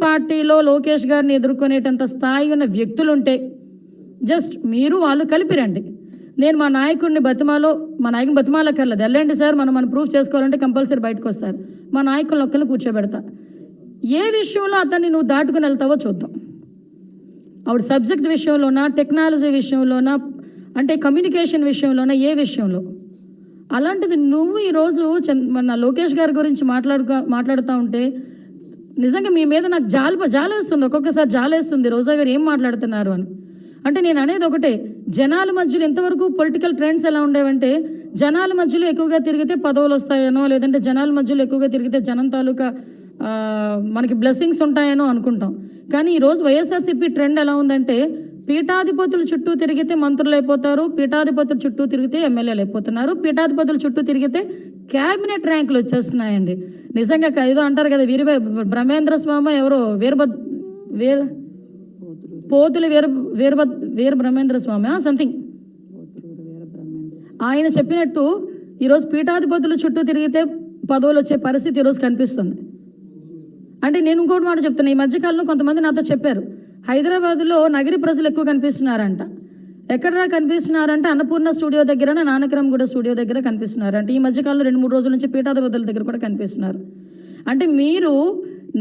పార్టీలో లోకేష్ గారిని ఎదుర్కొనేటంత స్థాయి ఉన్న వ్యక్తులుంటే జస్ట్ మీరు వాళ్ళు కలిపిరండి. నేను మా నాయకుడిని బతిమాలక్కర్లేదు. వెళ్ళండి సార్, మనం ప్రూఫ్ చేసుకోవాలంటే కంపల్సరీ బయటకు వస్తారు. మా నాయకులను ఒక్కరిని కూర్చోబెడతా. ఏ విషయంలో అతన్ని నువ్వు దాటుకుని వెళ్తావో చూద్దాం. ఆవిడ సబ్జెక్ట్ విషయంలోనా, టెక్నాలజీ విషయంలోనా, అంటే కమ్యూనికేషన్ విషయంలోనా, ఏ విషయంలో? అలాంటిది నువ్వు ఈరోజు మన లోకేష్ గారి గురించి మాట్లాడుతూ ఉంటే నిజంగా మీ మీద నాకు జాలేస్తుంది. ఒక్కొక్కసారి జాలేస్తుంది రోజా గారు ఏం మాట్లాడుతున్నారు అని. అంటే నేను అనేది ఒకటే, జనాల మధ్యలో ఎంతవరకు పొలిటికల్ ట్రెండ్స్ ఎలా ఉండేవంటే జనాల మధ్యలో ఎక్కువగా తిరిగితే పదవులు వస్తాయనో, లేదంటే జనాల మధ్యలో ఎక్కువగా తిరిగితే జనం తాలూకా మనకి బ్లెస్సింగ్స్ ఉంటాయనో అనుకుంటాం. కానీ ఈరోజు వైఎస్ఆర్సీపీ ట్రెండ్ ఎలా ఉందంటే పీఠాధిపతుల చుట్టూ తిరిగితే మంత్రులు అయిపోతారు, పీఠాధిపతుల చుట్టూ తిరిగితే ఎమ్మెల్యేలు అయిపోతున్నారు, పీఠాధిపతుల చుట్టూ తిరిగితే క్యాబినెట్ ర్యాంకులు వచ్చేస్తున్నాయండి. నిజంగా ఏదో అంటారు కదా, బ్రహ్మేంద్ర స్వామి ఎవరో పోతుల వీర బ్రహ్మేంద్ర స్వామి సంథింగ్ ఆయన చెప్పినట్టు ఈరోజు పీఠాధిపతుల చుట్టూ తిరిగితే పదవులు వచ్చే పరిస్థితి ఈరోజు కనిపిస్తుంది. అంటే నేను ఇంకోటి మాట చెప్తున్నా, ఈ మధ్యకాలంలో కొంతమంది నాతో చెప్పారు, హైదరాబాద్లో నగరి ప్రజలు ఎక్కువ కనిపిస్తున్నారంట. ఎక్కడరా కనిపిస్తున్నారంటే అన్నపూర్ణ స్టూడియో దగ్గర, నానక్రమగూడ స్టూడియో దగ్గర కనిపిస్తున్నారంట. ఈ మధ్యకాలంలో 2-3 రోజుల నుంచి పీఠాధిపతుల దగ్గర కూడా కనిపిస్తున్నారు. అంటే మీరు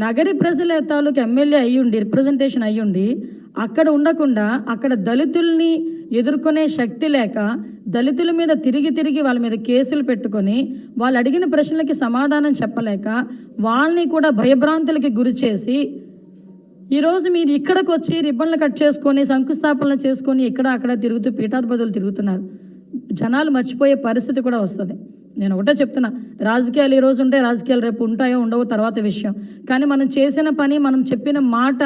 నగరి ప్రజల తాలూకు ఎమ్మెల్యే అయ్యుండి, రిప్రజెంటేషన్ అయ్యుండి, అక్కడ ఉండకుండా అక్కడ దళితుల్ని ఎదుర్కొనే శక్తి లేక దళితుల మీద తిరిగి వాళ్ళ మీద కేసులు పెట్టుకొని వాళ్ళు అడిగిన ప్రశ్నలకి సమాధానం చెప్పలేక వాళ్ళని కూడా భయభ్రాంతులకి గురి చేసి ఈరోజు మీరు ఇక్కడికి వచ్చి రిబ్బన్లు కట్ చేసుకొని శంకుస్థాపనలు చేసుకొని ఇక్కడ అక్కడ తిరుగుతూ పీఠాధిపతులు తిరుగుతున్నారు. జనాలు మర్చిపోయే పరిస్థితి కూడా వస్తుంది. నేను ఒకటే చెప్తున్నా, రాజకీయాలు ఈరోజు ఉంటే రాజకీయాలు రేపు ఉంటాయో ఉండవో తర్వాత విషయం. కానీ మనం చేసిన పని, మనం చెప్పిన మాట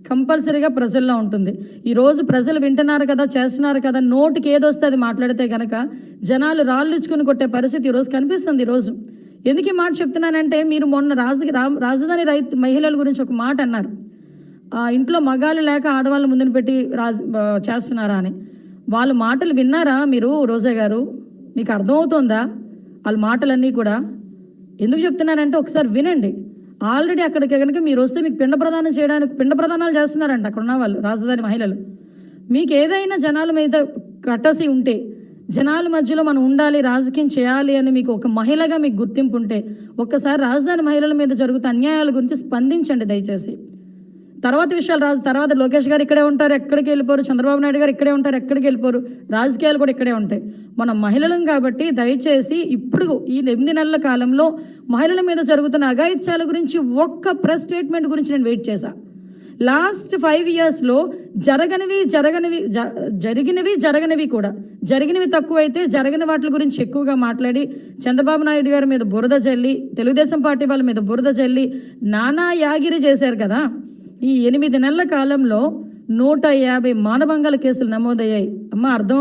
కంపల్సరీగా ప్రజల్లో ఉంటుంది. ఈరోజు ప్రజలు వింటున్నారు కదా, చేస్తున్నారు కదా, నోటికి ఏదొస్తే అది మాట్లాడితే కనుక జనాలు రాళ్ళుచ్చుకుని కొట్టే పరిస్థితి ఈరోజు కనిపిస్తుంది. ఈరోజు ఎందుకు ఈ మాట చెప్తున్నానంటే, మీరు మొన్న రాజధాని మహిళల గురించి ఒక మాట అన్నారు, ఇంట్లో మగాళ్ళు లేక ఆడవాళ్ళ ముందుని పెట్టి చేస్తున్నారా అని. వాళ్ళ మాటలు విన్నారా మీరు రోజా గారు? మీకు అర్థమవుతుందా వాళ్ళ మాటలన్నీ కూడా? ఎందుకు చెప్తున్నానంటే ఒకసారి వినండి. ఆల్రెడీ అక్కడికి కనుక మీరు వస్తే మీకు పిండ ప్రదానాలు చేస్తున్నారంట అక్కడ ఉన్న వాళ్ళు, రాజధాని మహిళలు. మీకు ఏదైనా జనాల మీద కట్టసి ఉంటే, జనాల మధ్యలో మనం ఉండాలి, రాజకీయం చేయాలి అని మీకు ఒక మహిళగా మీకు గుర్తింపు ఉంటే ఒక్కసారి రాజధాని మహిళల మీద జరుగుతున్న అన్యాయాల గురించి స్పందించండి దయచేసి. తర్వాత విషయాలు తర్వాత లోకేష్ గారు ఇక్కడే ఉంటారు, ఎక్కడికి వెళ్ళిపోరు, చంద్రబాబు నాయుడు గారు ఇక్కడే ఉంటారు, ఎక్కడికి వెళ్ళిపోరు, రాజకీయాలు కూడా ఇక్కడే ఉంటాయి. మనం మహిళలం కాబట్టి దయచేసి ఇప్పుడు ఈ 8 నెలల కాలంలో మహిళల మీద జరుగుతున్న అఘాయిత్యాల గురించి ఒక్క ప్రెస్ స్టేట్మెంట్ గురించి నేను వెయిట్ చేశా. లాస్ట్ 5 ఇయర్స్లో జరగనివి కూడా, జరిగినవి తక్కువైతే జరగని వాటి గురించి ఎక్కువగా మాట్లాడి చంద్రబాబు నాయుడు గారి మీద బురద జల్లి, తెలుగుదేశం పార్టీ వాళ్ళ మీద బురద జల్లి నానా యాగిరి చేశారు కదా. ఈ 8 నెలల కాలంలో 150 మానభంగాల కేసులు నమోదయ్యాయి. అమ్మ అర్థం